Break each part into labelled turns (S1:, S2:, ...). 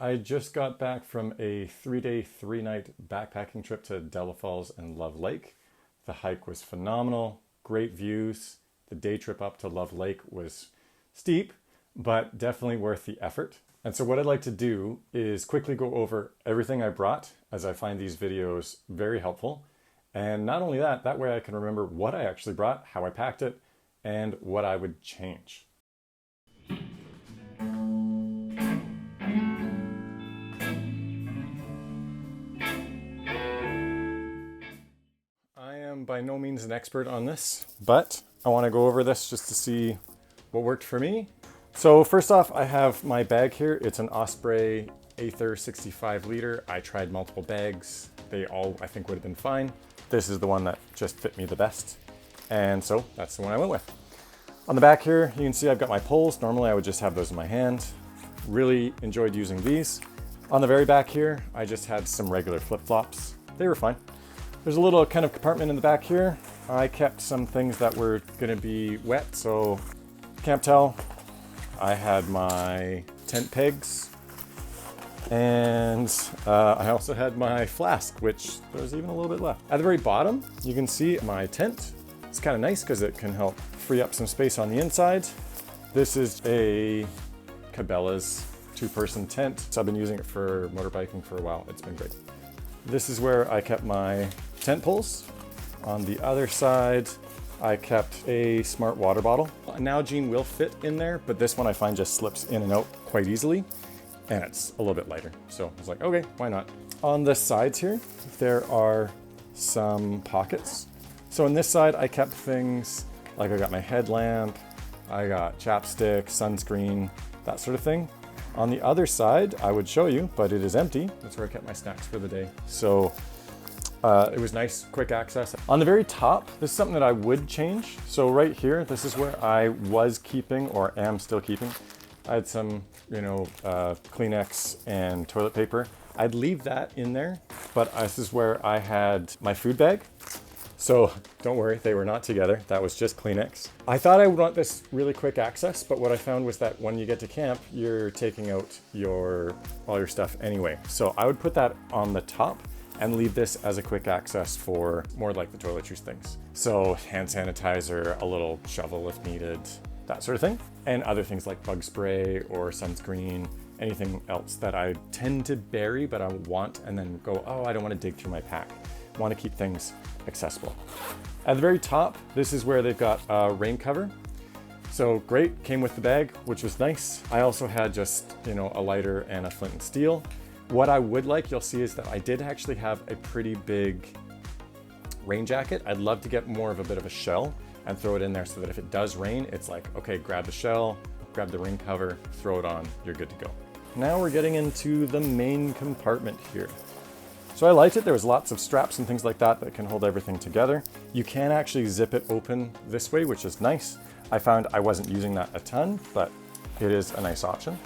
S1: I just got back from a 3-day, 3-night backpacking trip to Della Falls and Love Lake. The hike was phenomenal, great views. The day trip up to Love Lake was steep, but definitely worth the effort. And so what I'd like to do is quickly go over everything I brought, as I find these videos very helpful. And not only that, that way I can remember what I actually brought, how I packed it, and what I would change. I am by no means an expert on this, but I want to go over this just to see what worked for me. So first off, I have my bag here. It's an Osprey Aether 65 liter. I tried multiple bags. They all, I think, would have been fine. This is the one that just fit me the best. And so that's the one I went with. On the back here, you can see I've got my poles. Normally I would just have those in my hand. Really enjoyed using these. On the very back here, I just had some regular flip-flops. They were fine. There's a little kind of compartment in the back here. I kept some things that were gonna be wet, so can't tell. I had my tent pegs, and I also had my flask, which there's even a little bit left. At the very bottom, you can see my tent. It's kind of nice because it can help free up some space on the inside. This is a Cabela's 2-person tent. So I've been using it for motorbiking for a while. It's been great. This is where I kept my tent poles. On the other side, I kept a smart water bottle. An Nalgene will fit in there, but this one I find just slips in and out quite easily, and it's a little bit lighter. So I was like, okay, why not? On the sides here, there are some pockets. So on this side, I kept things like I got my headlamp, I got chapstick, sunscreen, that sort of thing. On the other side, I would show you, but it is empty. That's where I kept my snacks for the day. So it was nice, quick access. On the very top, this is something that I would change. So right here, this is where I was keeping, or am still keeping. I had some, Kleenex and toilet paper. I'd leave that in there, but this is where I had my food bag. So don't worry, they were not together. That was just Kleenex. I thought I would want this really quick access, but what I found was that when you get to camp, you're taking out all your stuff anyway. So I would put that on the top and leave this as a quick access for more like the toiletries things. So hand sanitizer, a little shovel if needed, that sort of thing. And other things like bug spray or sunscreen, anything else that I tend to bury, but I want and then go, oh, I don't want to dig through my pack. I want to keep things accessible. At the very top, this is where they've got a rain cover. So great, came with the bag, which was nice. I also had just, a lighter and a flint and steel. What I would like, you'll see, is that I did actually have a pretty big rain jacket. I'd love to get more of a bit of a shell and throw it in there so that if it does rain, it's like, okay, grab the shell, grab the rain cover, throw it on, you're good to go. Now we're getting into the main compartment here. So I liked it. There was lots of straps and things like that that can hold everything together. You can actually zip it open this way, which is nice. I found I wasn't using that a ton, but it is a nice option.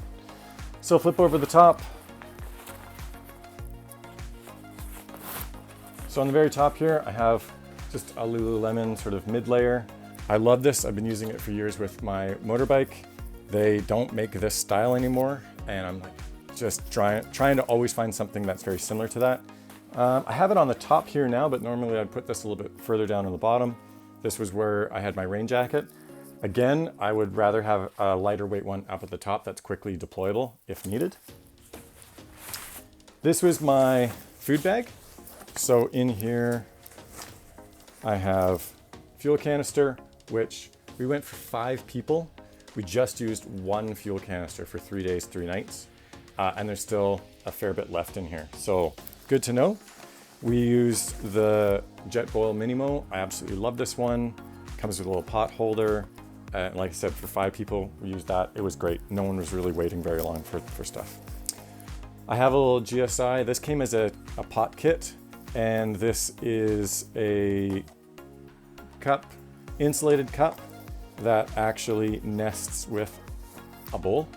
S1: So flip over the top. So on the very top here, I have just a Lululemon sort of mid-layer. I love this. I've been using it for years with my motorbike. They don't make this style anymore, and I'm just trying to always find something that's very similar to that. I have it on the top here now, but normally I'd put this a little bit further down on the bottom. This was where I had my rain jacket. Again, I would rather have a lighter weight one up at the top that's quickly deployable if needed. This was my food bag. So in here, I have fuel canister, which we went for 5 people. We just used 1 fuel canister for 3 days, 3 nights. And there's still a fair bit left in here. So good to know. We used the Jetboil Minimo. I absolutely love this one. Comes with a little pot holder. Like I said, for 5 people, we used that. It was great. No one was really waiting very long for stuff. I have a little GSI. This came as a pot kit, and this is a cup, insulated cup that actually nests with a bowl.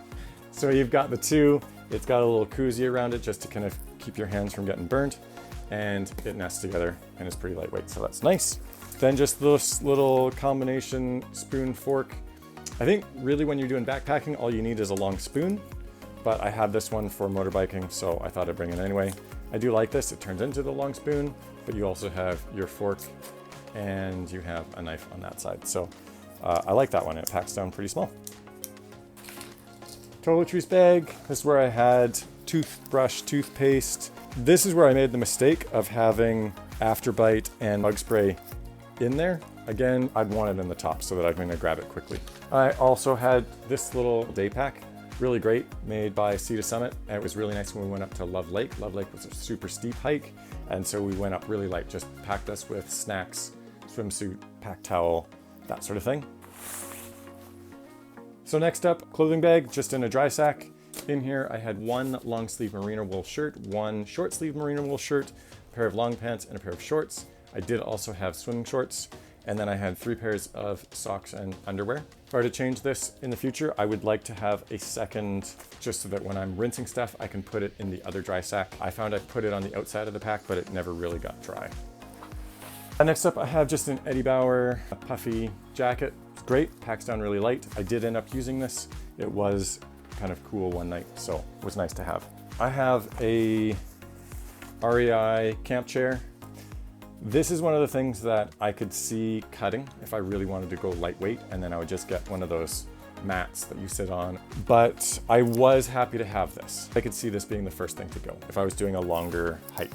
S1: So you've got the two. It's got a little koozie around it just to kind of keep your hands from getting burnt, and it nests together and is pretty lightweight, so that's nice. Then just this little combination spoon fork. I think really when you're doing backpacking, all you need is a long spoon. but I have this one for motorbiking, so I thought I'd bring it anyway. I do like this. It turns into the long spoon, but you also have your fork and you have a knife on that side. So I like that one. It packs down pretty small. Toiletries bag. This is where I had toothbrush, toothpaste. This is where I made the mistake of having Afterbite and bug spray in there. Again, I'd want it in the top so that I'm gonna grab it quickly. I also had this little day pack, really great, made by Sea to Summit. And it was really nice when we went up to Love Lake. Love Lake was a super steep hike. And so we went up really light, just packed us with snacks, swimsuit, pack towel, that sort of thing. So next up, clothing bag, just in a dry sack. In here, I had one long sleeve merino wool shirt, one short sleeve merino wool shirt, a pair of long pants, and a pair of shorts. I did also have swimming shorts, and then I had 3 pairs of socks and underwear. If I were to change this in the future, I would like to have a second, just so that when I'm rinsing stuff, I can put it in the other dry sack. I found I put it on the outside of the pack, but it never really got dry. Next up, I have just an Eddie Bauer puffy jacket. It's great, packs down really light. I did end up using this. It was kind of cool one night, so it was nice to have. I have a REI camp chair. This is one of the things that I could see cutting if I really wanted to go lightweight, and then I would just get one of those mats that you sit on. But I was happy to have this. I could see this being the first thing to go if I was doing a longer hike.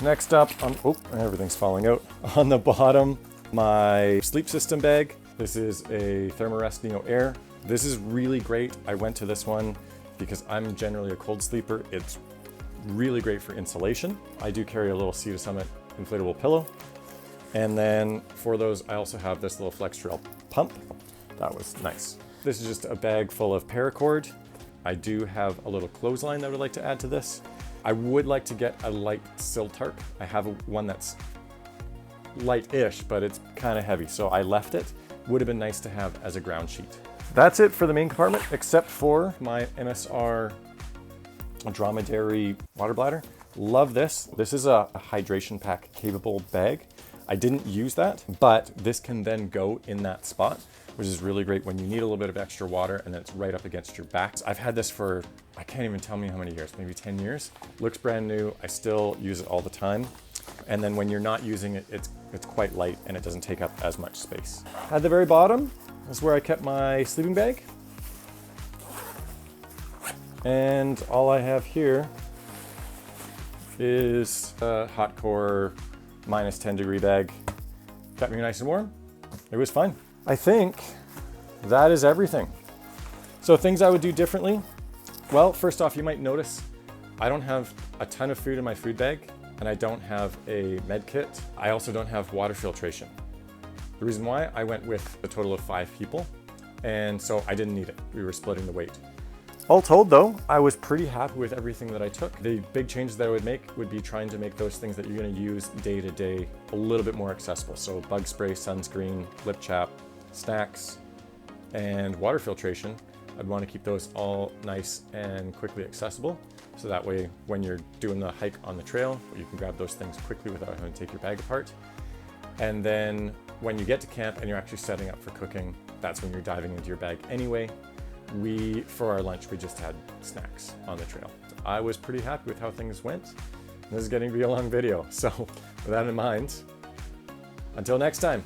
S1: Next up, oh, everything's falling out. On the bottom, my sleep system bag. This is a Thermarest Neo Air. This is really great. I went to this one because I'm generally a cold sleeper. It's really great for insulation. I do carry a little Sea to Summit inflatable pillow. And then for those, I also have this little flex trail pump. That was nice. This is just a bag full of paracord. I do have a little clothesline that I would like to add to this. I would like to get a light sill tarp. I have one that's light-ish, but it's kind of heavy, so I left it. Would have been nice to have as a ground sheet. That's it for the main compartment, except for my MSR dromedary water bladder. Love this. This is a hydration pack capable bag. I didn't use that, but this can then go in that spot, which is really great when you need a little bit of extra water and then it's right up against your back. I've had this for, I can't even tell me how many years, maybe 10 years. Looks brand new. I still use it all the time. And then when you're not using it, it's quite light and it doesn't take up as much space. At the very bottom is where I kept my sleeping bag. And all I have here is a hot core minus 10 degree bag. Kept me nice and warm. It was fine. I think that is everything. So things I would do differently. Well, first off, you might notice I don't have a ton of food in my food bag and I don't have a med kit. I also don't have water filtration. The reason why, I went with a total of 5 people and so I didn't need it. We were splitting the weight. All told though, I was pretty happy with everything that I took. The big changes that I would make would be trying to make those things that you're gonna use day to day a little bit more accessible. So bug spray, sunscreen, lip chap, snacks, and water filtration. I'd want to keep those all nice and quickly accessible. So that way, when you're doing the hike on the trail, you can grab those things quickly without having to take your bag apart. And then when you get to camp and you're actually setting up for cooking, that's when you're diving into your bag anyway. For our lunch, we just had snacks on the trail. I was pretty happy with how things went. This is getting to be a long video. So with that in mind, until next time.